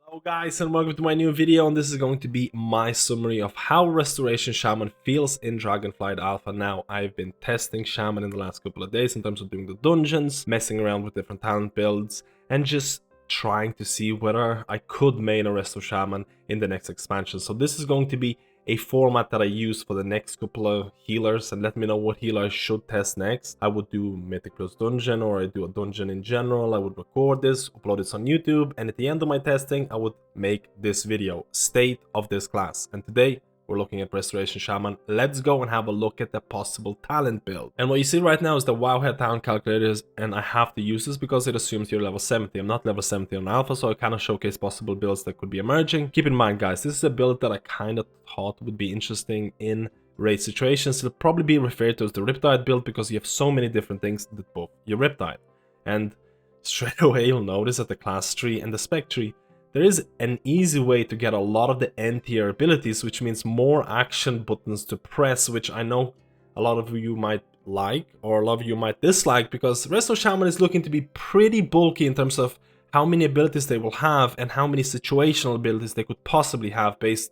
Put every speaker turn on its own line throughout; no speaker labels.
Hello guys and welcome to my new video, and this is going to be my summary of how Restoration Shaman feels in Dragonflight Alpha. Now, I've been testing Shaman in the last couple of days in terms of doing the dungeons, messing around with different talent builds, and just trying to see whether I could main a Resto Shaman in the next expansion. So this is going to be a format that I use for the next couple of healers, and let me know what healer I should test next. I would do Mythic Plus Dungeon, or I do a dungeon in general. I would record this, upload this on YouTube, and at the end of my testing I would make this video, state of this class. And today we're looking at Restoration Shaman. Let's go and have a look at the possible talent build. And what you see right now is the Wowhead talent calculators, and I have to use this because it assumes you're level 70. I'm not level 70 on Alpha, so I kind of showcase possible builds that could be emerging. Keep in mind, guys, this is a build that I kind of thought would be interesting in raid situations. It'll probably be referred to as the Riptide build because you have so many different things that buff your Riptide. And straight away you'll notice that the class tree and the spec tree, there is an easy way to get a lot of the N tier abilities, which means more action buttons to press, which I know a lot of you might like or a lot of you might dislike, because Resto Shaman is looking to be pretty bulky in terms of how many abilities they will have and how many situational abilities they could possibly have based,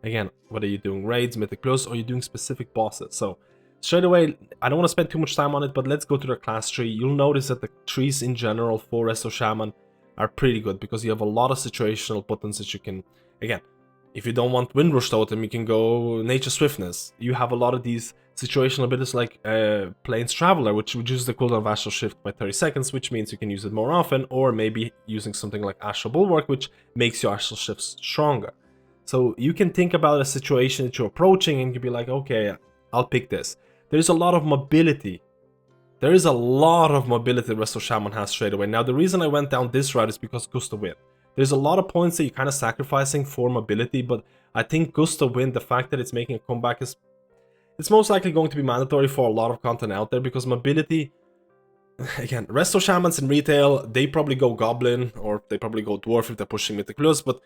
again, whether you're doing raids, Mythic Plus, or you're doing specific bosses. So straight away, I don't want to spend too much time on it, but let's go to the class tree. You'll notice that the trees in general for Resto Shaman are pretty good because you have a lot of situational buttons that you can, again, if you don't want Windrush Totem, you can go Nature Swiftness. You have a lot of these situational abilities like Plains Traveler, which reduces the cooldown of Astral Shift by 30 seconds, which means you can use it more often, or maybe using something like Astral Bulwark, which makes your Astral Shifts stronger. So you can think about a situation that you're approaching and you'll be like, okay, I'll pick this. There's a lot of mobility. There is a lot of mobility Resto Shaman has straight away. Now, the reason I went down this route is because Gust of Wind. There's a lot of points that you're kind of sacrificing for mobility, but I think Gust of Wind, the fact that it's making a comeback, it's most likely going to be mandatory for a lot of content out there, because mobility, again, Resto Shamans in retail, they probably go Goblin, or they probably go Dwarf if they're pushing Mythic Plus, but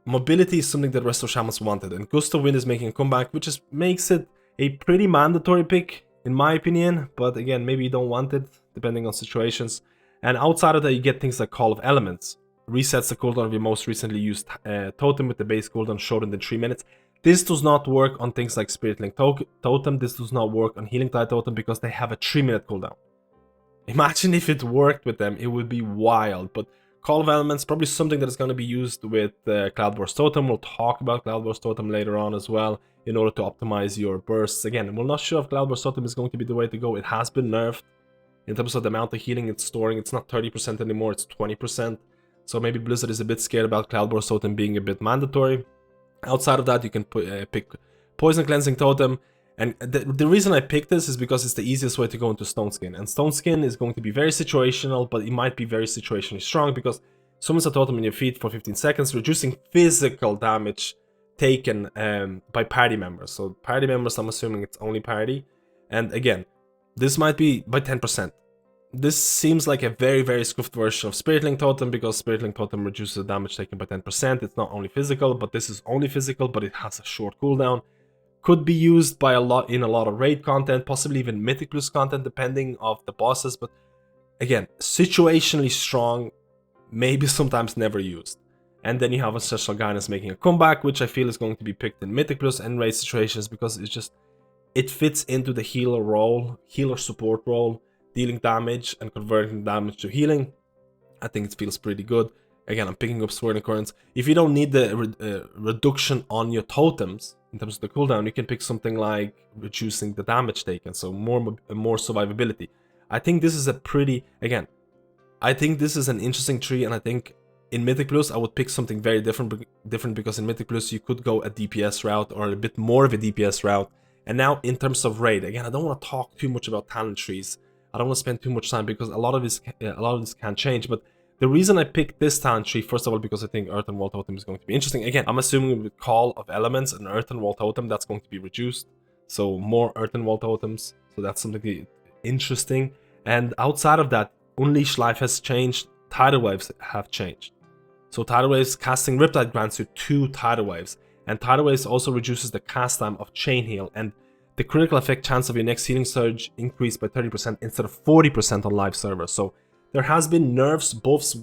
mobility is something that Resto Shamans wanted, and Gust of Wind is making a comeback, which just makes it a pretty mandatory pick, in my opinion. But again, maybe you don't want it, depending on situations. And outside of that, you get things like Call of Elements. Resets the cooldown of your most recently used totem with the base cooldown shortened in 3 minutes. This does not work on things like Spirit Link Totem. This does not work on Healing Tide Totem because they have a 3-minute cooldown. Imagine if it worked with them, it would be wild. But Call of Elements, probably something that is going to be used with Cloud Wars Totem. We'll talk about Cloud Wars Totem later on as well, in order to optimize your bursts. Again, we're not sure if Cloud Wars Totem is going to be the way to go. It has been nerfed in terms of the amount of healing it's storing. It's not 30% anymore, it's 20%. So maybe Blizzard is a bit scared about Cloud Wars Totem being a bit mandatory. Outside of that, you can pick Poison Cleansing Totem. And the reason I picked this is because it's the easiest way to go into Stone Skin. And Stone Skin is going to be very situational, but it might be very situationally strong because summons a totem in your feet for 15 seconds, reducing physical damage taken by party members. So party members, I'm assuming it's only party. And again, this might be by 10%. This seems like a very, very scuffed version of Spirit Link Totem, because Spirit Link Totem reduces the damage taken by 10%. It's not only physical, but this is only physical, but it has a short cooldown. Could be used by a lot of raid content, possibly even Mythic Plus content, depending on the bosses. But again, situationally strong, maybe sometimes never used. And then you have Ancestral Guidance making a comeback, which I feel is going to be picked in Mythic Plus and raid situations because it fits into the healer role, healer support role, dealing damage and converting damage to healing. I think it feels pretty good. Again, I'm picking up Swirling Currents. If you don't need the reduction on your totems in terms of the cooldown, you can pick something like reducing the damage taken, so more survivability. I think this is a pretty, again, I think this is an interesting tree, and I think in Mythic Plus I would pick something very different because in Mythic Plus you could go a DPS route or a bit more of a DPS route. And now in terms of raid, again, I don't want to talk too much about talent trees. I don't want to spend too much time because a lot of this can change. But the reason I picked this talent tree, first of all, because I think Earth and Wall Totem is going to be interesting. Again, I'm assuming with Call of Elements and Earth and Wall Totem, that's going to be reduced. So more Earth and Wall Totems. So that's something interesting. And outside of that, Unleash Life has changed. Tidal Waves have changed. So Tidal Waves casting Riptide grants you 2 Tidal Waves. And Tidal Waves also reduces the cast time of Chain Heal. And the critical effect chance of your next healing surge increased by 30% instead of 40% on live servers. So there has been nerfs, buffs,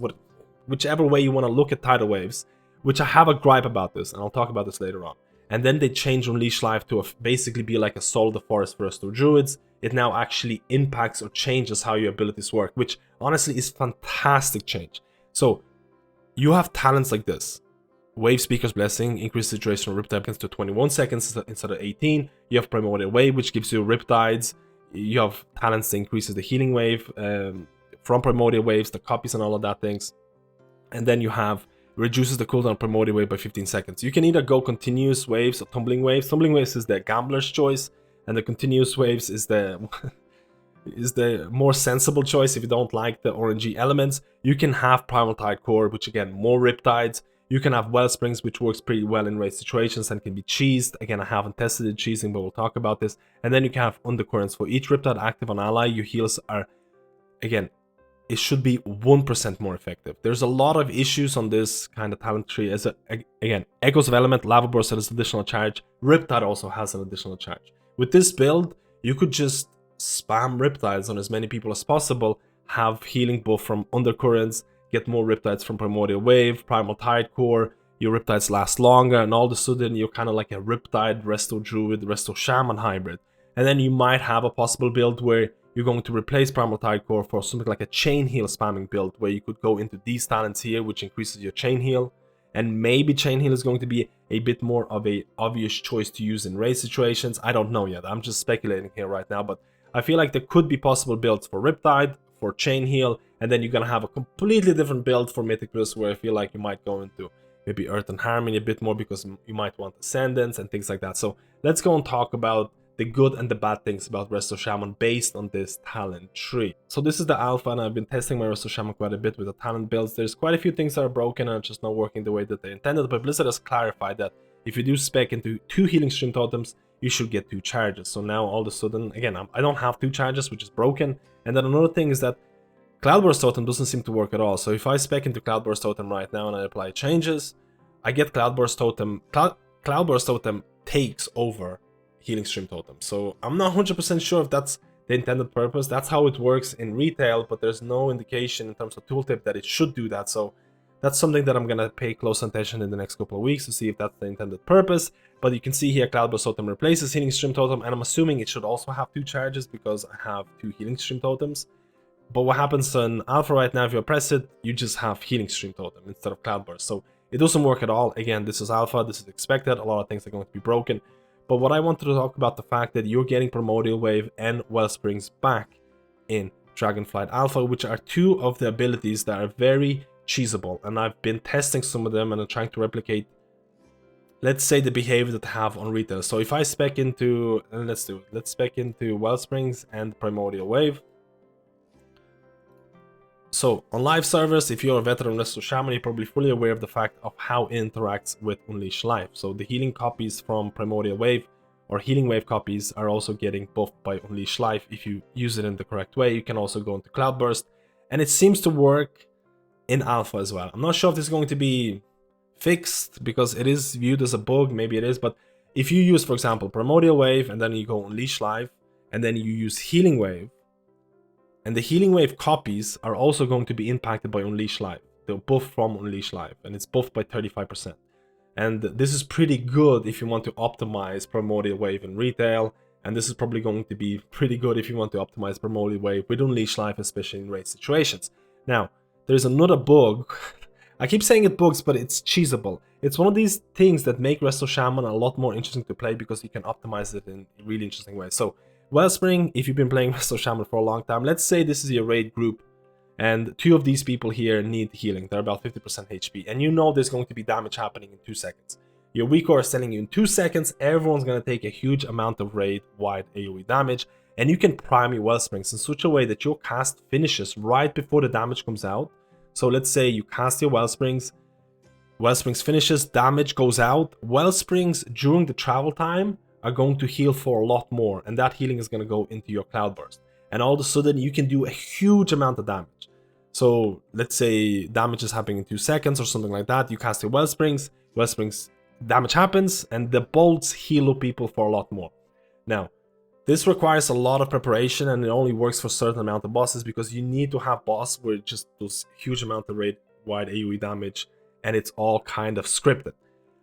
whichever way you want to look at Tidal Waves. which I have a gripe about this, and I'll talk about this later on. And then they changed Unleash Life to basically be like a Soul of the Forest for Resto Druids. It now actually impacts or changes how your abilities work, which honestly is fantastic change. So you have talents like this. Wave Speaker's Blessing increases the duration of Riptide to 21 seconds instead of 18. You have Primordial Wave, which gives you Riptides. You have talents that increases the Healing Wave from Primordial Waves, the copies and all of that things. And then you have reduces the cooldown of Primordial Wave by 15 seconds. You can either go Continuous Waves or Tumbling Waves. Tumbling Waves is the gambler's choice, and the Continuous Waves is the more sensible choice if you don't like the orangey elements. You can have Primal Tide Core, which again, more Riptides. You can have Wellsprings, which works pretty well in raid situations and can be cheesed. Again, I haven't tested it cheesing, but we'll talk about this. And then you can have Undercurrents. For each Riptide active on ally, your heals are, again, it should be 1% more effective. There's a lot of issues on this kind of talent tree. Again, Echoes of Element, Lava Burst has additional charge. Riptide also has an additional charge. With this build, you could just spam Riptides on as many people as possible, have healing buff from Undercurrents, get more Riptides from Primordial Wave, Primal Tide Core, your Riptides last longer, and all of a sudden you're kind of like a Riptide, Resto Druid, Resto Shaman hybrid. And then you might have a possible build where you're going to replace Primal Tide Core for something like a Chain Heal spamming build, where you could go into these talents here, which increases your Chain Heal. And maybe Chain Heal is going to be a bit more of a obvious choice to use in raid situations. I don't know yet, I'm just speculating here right now, but I feel like there could be possible builds for Riptide, for Chain Heal, and then you're gonna have a completely different build for Mythic Plus, where I feel like you might go into maybe Earth and Harmony a bit more because you might want Ascendance and things like that. So let's go and talk about the good and the bad things about Resto Shaman based on this talent tree. So this is the alpha, and I've been testing my Resto Shaman quite a bit with the talent builds. There's quite a few things that are broken and just not working the way that they intended, but Blizzard has clarified that if you do spec into 2 Healing Stream Totems, you should get 2 charges. So now all of a sudden, again, I don't have 2 charges, which is broken. And then another thing is that Cloudburst Totem doesn't seem to work at all. So if I spec into Cloudburst Totem right now and I apply changes, I get Cloudburst Totem. Cloudburst Totem takes over Healing Stream Totem. So I'm not 100% sure if that's the intended purpose. That's how it works in retail, but there's no indication in terms of tooltip that it should do that. So that's something that I'm going to pay close attention in the next couple of weeks to see if that's the intended purpose. But you can see here Cloudburst Totem replaces Healing Stream Totem, and I'm assuming it should also have 2 charges because I have 2 Healing Stream Totems. But what happens in Alpha right now, if you press it, you just have Healing Stream Totem instead of Cloudburst. So it doesn't work at all. Again, this is Alpha, this is expected, a lot of things are going to be broken. But what I wanted to talk about the fact that you're getting Primordial Wave and Wellsprings back in Dragonflight Alpha, which are 2 of the abilities that are very cheesable. And I've been testing some of them and I'm trying to replicate, let's say, the behavior that they have on retail. So if I spec into, let's spec into Wellsprings and Primordial Wave. So on live servers, if you're a veteran Resto Shaman, you're probably fully aware of the fact of how it interacts with Unleash Life. So the healing copies from Primordial Wave or Healing Wave copies are also getting buffed by Unleash Life. If you use it in the correct way, you can also go into Cloudburst, and it seems to work in Alpha as well. I'm not sure if this is going to be fixed because it is viewed as a bug, maybe it is, but if you use, for example, Primordial Wave and then you go Unleash Life and then you use Healing Wave, and the Healing Wave copies are also going to be impacted by Unleash Life. They're buff from Unleash Life, and it's buffed by 35%. And this is pretty good if you want to optimize Primordial Wave in retail, and this is probably going to be pretty good if you want to optimize Primordial Wave with Unleash Life, especially in raid situations. Now, there's another bug. I keep saying it bugs, but it's cheesable. It's one of these things that make Resto Shaman a lot more interesting to play because you can optimize it in really interesting ways. So, Wellspring, if you've been playing Resto Shaman for a long time, let's say this is your raid group, and 2 of these people here need healing. They're about 50% HP, and you know there's going to be damage happening in 2 seconds. Your weak core is telling you in 2 seconds, everyone's going to take a huge amount of raid-wide AoE damage, and you can prime your Wellsprings in such a way that your cast finishes right before the damage comes out. So let's say you cast your Wellsprings, Wellsprings finishes, damage goes out, Wellsprings during the travel time are going to heal for a lot more, and that healing is going to go into your Cloudburst. And all of a sudden, you can do a huge amount of damage. So let's say damage is happening in 2 seconds or something like that. You cast your Wellsprings, Wellsprings damage happens, and the bolts heal up people for a lot more. Now, this requires a lot of preparation, and it only works for a certain amount of bosses because you need to have boss where it just does huge amount of raid-wide AoE damage and it's all kind of scripted.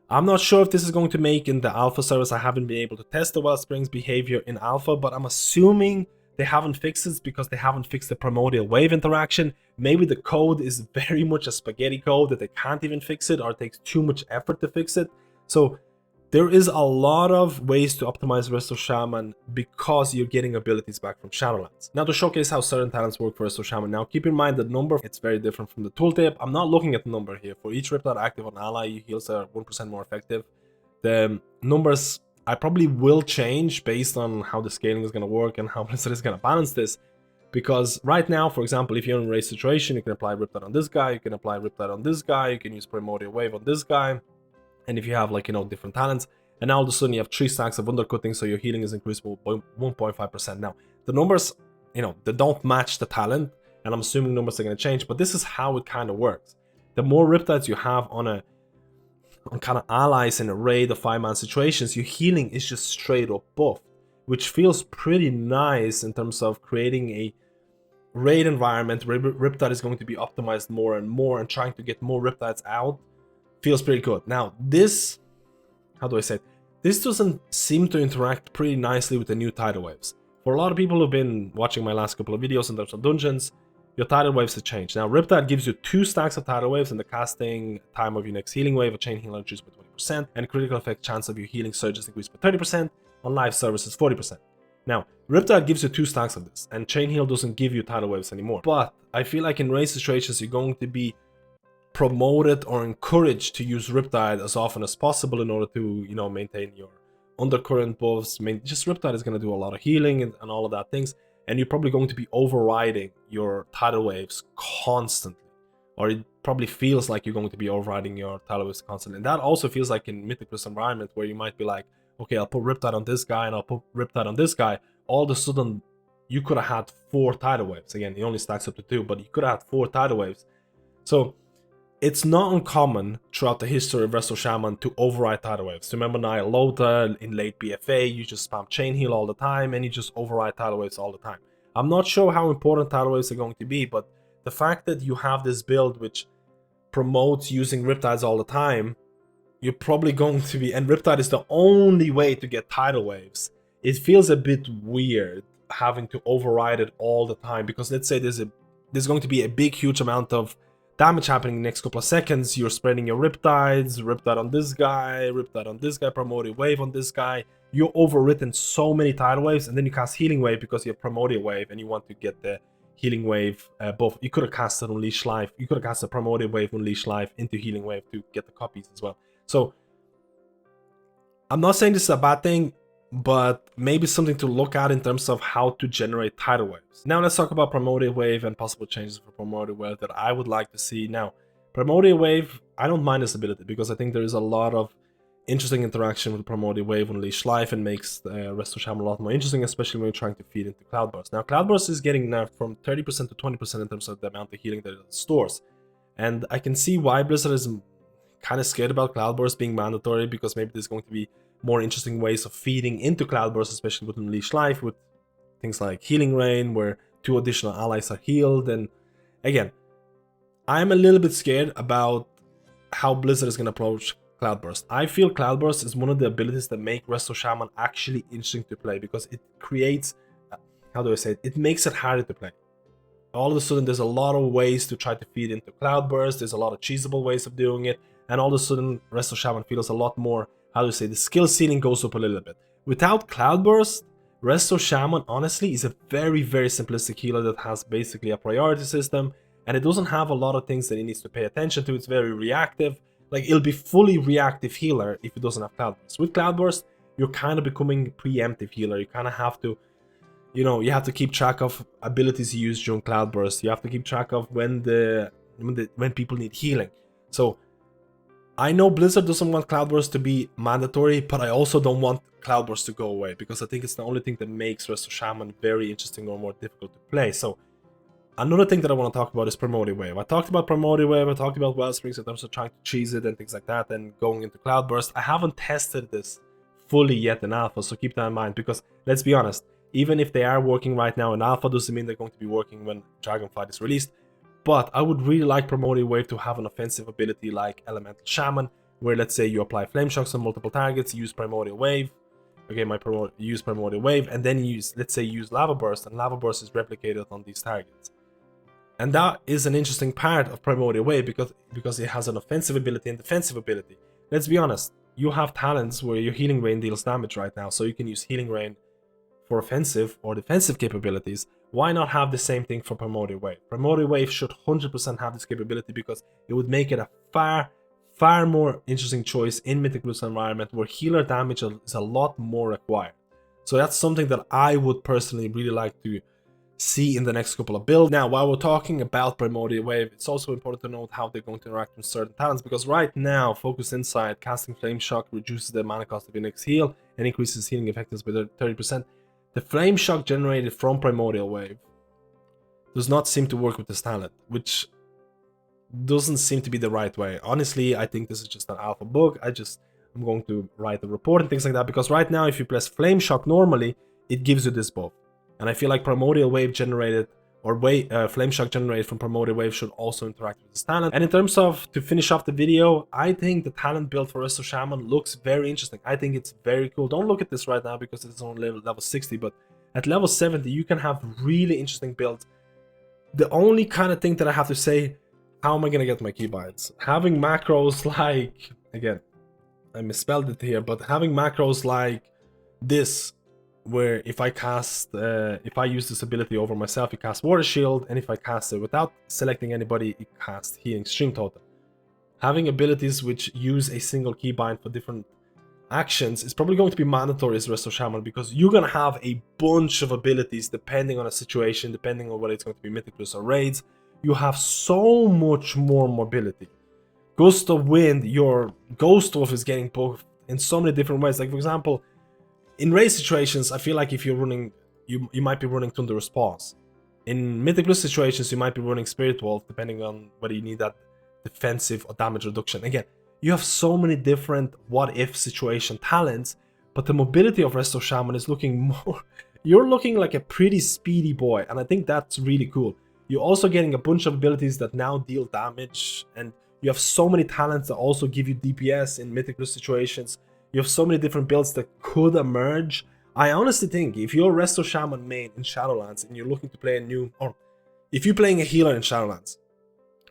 I'm not sure if this is going to make in the alpha service. I haven't been able to test the Wellspring's behavior in alpha, but I'm assuming they haven't fixed it because they haven't fixed the primordial wave interaction. Maybe the code is very much a spaghetti code that they can't even fix it, or it takes too much effort to fix it. So there is a lot of ways to optimize Resto Shaman because you're getting abilities back from Shadowlands. Now, to showcase how certain talents work for Resto Shaman, now keep in mind the number, it's very different from the tooltip. I'm not looking at the number here. For each Riptide active on ally, your heals are 1% more effective. The numbers I probably will change based on how the scaling is going to work and how Blizzard is going to balance this. Because right now, for example, if you're in a race situation, you can apply Riptide on this guy, you can apply Riptide on this guy, you can use Primordial Wave on this guy. And if you have, like, you know, different talents, and now all of a sudden you have 3 stacks of undercutting, so your healing is increased by 1.5%. Now, the numbers, you know, they don't match the talent, and I'm assuming numbers are going to change, but this is how it kind of works. The more Riptides you have on kind of allies in a raid of 5-man situations, your healing is just straight up buffed, which feels pretty nice in terms of creating a raid environment where Riptide is going to be optimized more and more, and trying to get more Riptides out feels pretty good. Now, this, how do I say it? This doesn't seem to interact pretty nicely with the new tidal waves. For a lot of people who've been watching my last couple of videos in terms of dungeons, your tidal waves have changed. Now, Riptide gives you 2 stacks of tidal waves, and the casting time of your next healing wave, a chain healer reduced by 20%, and critical effect chance of your healing surges increased by 30%, on live services 40%. Now, Riptide gives you 2 stacks of this, and chain heal doesn't give you tidal waves anymore. But I feel like in race situations, you're going to be promoted or encouraged to use Riptide as often as possible in order to, you know, maintain your undercurrent buffs. Just Riptide is going to do a lot of healing and all of that things, and you're probably going to be overriding your tidal waves constantly, or it probably feels like you're going to be overriding your tidal waves constantly. And that also feels like in Mythic Plus environment, where you might be like, okay, I'll put Riptide on this guy and I'll put Riptide on this guy. All of a sudden, you could have had 4 tidal waves. Again, it only stacks up to 2, but you could have had 4 tidal waves. So it's not uncommon throughout the history of Resto Shaman to override tidal waves. Remember Nyalota in late BFA, you just spam chain heal all the time and you just override tidal waves all the time. I'm not sure how important tidal waves are going to be, but the fact that you have this build which promotes using Riptides all the time, you're probably going to be, and Riptide is the only way to get tidal waves. It feels a bit weird having to override it all the time, because let's say there's going to be a big, huge amount of damage happening in the next couple of seconds. You're spreading your Riptides, Riptide on this guy, Primordial Wave on this guy. You're overwritten so many tidal waves, and then you cast Healing Wave because you have Primordial Wave and you want to get the Healing Wave buff. You could have casted Unleash Life. You could have casted Primordial Wave, Unleash Life into Healing Wave to get the copies as well. So I'm not saying this is a bad thing, but maybe something to look at in terms of how to generate tidal waves. Now let's talk about Primordial Wave and possible changes for Primordial Wave that I would like to see. Now, Primordial Wave, I don't mind this ability because I think there is a lot of interesting interaction with Primordial Wave and Unleash Life, and makes Resto Shaman a lot more interesting, especially when you're trying to feed into Cloudburst. Now, Cloudburst is getting nerfed from 30% to 20% in terms of the amount of healing that it stores. And I can see why Blizzard is kind of scared about Cloudburst being mandatory, because maybe there's going to be more interesting ways of feeding into Cloudburst, especially with Unleash Life, with things like Healing Rain, where 2 additional allies are healed. And again, I'm a little bit scared about how Blizzard is going to approach Cloudburst. I feel Cloudburst is one of the abilities that make Resto Shaman actually interesting to play, because it creates, how do I say it, it makes it harder to play. All of a sudden, there's a lot of ways to try to feed into Cloudburst, there's a lot of cheesable ways of doing it, and all of a sudden, Resto Shaman feels a lot more, how do you say, the skill ceiling goes up a little bit. Without Cloudburst, Resto Shaman honestly is a very, very simplistic healer that has basically a priority system, and it doesn't have a lot of things that it needs to pay attention to. It's very reactive. Like, it'll be fully reactive healer if it doesn't have Cloudburst. With Cloudburst, you're kind of becoming preemptive healer. You kind of have to, you know, you have to keep track of abilities you use during Cloudburst. You have to keep track of when people need healing. So I know Blizzard doesn't want Cloudburst to be mandatory, but I also don't want Cloudburst to go away, because I think it's the only thing that makes Resto Shaman very interesting or more difficult to play. So another thing that I want to talk about is Primordial Wave. I talked about Primordial Wave, I talked about Wellsprings in terms of trying to cheese it and things like that, and going into Cloudburst. I haven't tested this fully yet in Alpha, so keep that in mind, because let's be honest, even if they are working right now in Alpha, doesn't mean they're going to be working when Dragonflight is released. But I would really like Primordial Wave to have an offensive ability like Elemental Shaman, where let's say you apply Flame Shocks on multiple targets, use Primordial Wave. Okay, use Primordial Wave, and then use Lava Burst, and Lava Burst is replicated on these targets. And that is an interesting part of Primordial Wave because it has an offensive ability and defensive ability. Let's be honest, you have talents where your Healing Rain deals damage right now, so you can use Healing Rain for offensive or defensive capabilities. Why not have the same thing for Primordial Wave? Primordial Wave should 100% have this capability because it would make it a far more interesting choice in Mythic Plus environment where healer damage is a lot more required. So that's something that I would personally really like to see in the next couple of builds. Now, while we're talking about Primordial Wave, it's also important to note how they're going to interact with certain talents, because right now, Focus Insight, casting Flame Shock reduces the mana cost of your next heal and increases healing effectiveness by 30%. The Flame Shock generated from Primordial Wave does not seem to work with this talent, which doesn't seem to be the right way. Honestly, I think this is just an alpha bug. I'm going to write a report and things like that, because right now, if you press Flame Shock normally, it gives you this buff. And I feel like Primordial Wave generated, or Flame Shock generated from Primordial Wave should also interact with this talent. And in terms of, to finish off the video, I think the talent build for Resto Shaman looks very interesting. I think it's very cool. Don't look at this right now because it's on level 60, but at level 70, you can have really interesting builds. The only kind of thing that I have to say, how am I going to get my keybinds? Having macros like, again, I misspelled it here, but having macros like this, where if I use this ability over myself, it casts Water Shield, and if I cast it without selecting anybody, it casts Healing Stream Totem. Having abilities which use a single keybind for different actions is probably going to be mandatory as Resto Shaman, because you're going to have a bunch of abilities depending on a situation, depending on whether it's going to be Mythic Plus or Raids. You have so much more mobility. Gust of Wind, your Ghost Wolf is getting buffed in so many different ways. Like, for example, in raid situations, I feel like if you're running, you might be running Thunderous Paws. In Mythic Plus situations, you might be running Spirit Wolf, depending on whether you need that defensive or damage reduction. Again, you have so many different what-if situation talents, but the mobility of Resto Shaman is looking more... You're looking like a pretty speedy boy, and I think that's really cool. You're also getting a bunch of abilities that now deal damage, and you have so many talents that also give you DPS in Mythic Plus situations. You have so many different builds that could emerge. I honestly think if you're a Resto Shaman main in Shadowlands and you're looking to play a new, or if you're playing a healer in Shadowlands,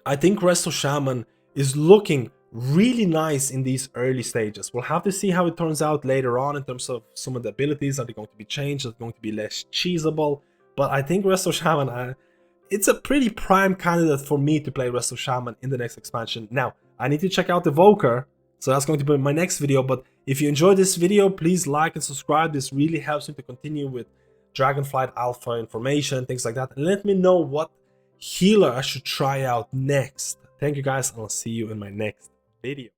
I think Resto Shaman is looking really nice in these early stages. We'll have to see how it turns out later on in terms of some of the abilities. Are they going to be changed? Are they going to be less cheesable? But I think Resto Shaman, it's a pretty prime candidate for me to play Resto Shaman in the next expansion. Now, I need to check out Evoker, so that's going to be my next video. But if you enjoyed this video, please like and subscribe. This really helps me to continue with Dragonflight Alpha information, things like that. And let me know what healer I should try out next. Thank you guys, and I'll see you in my next video.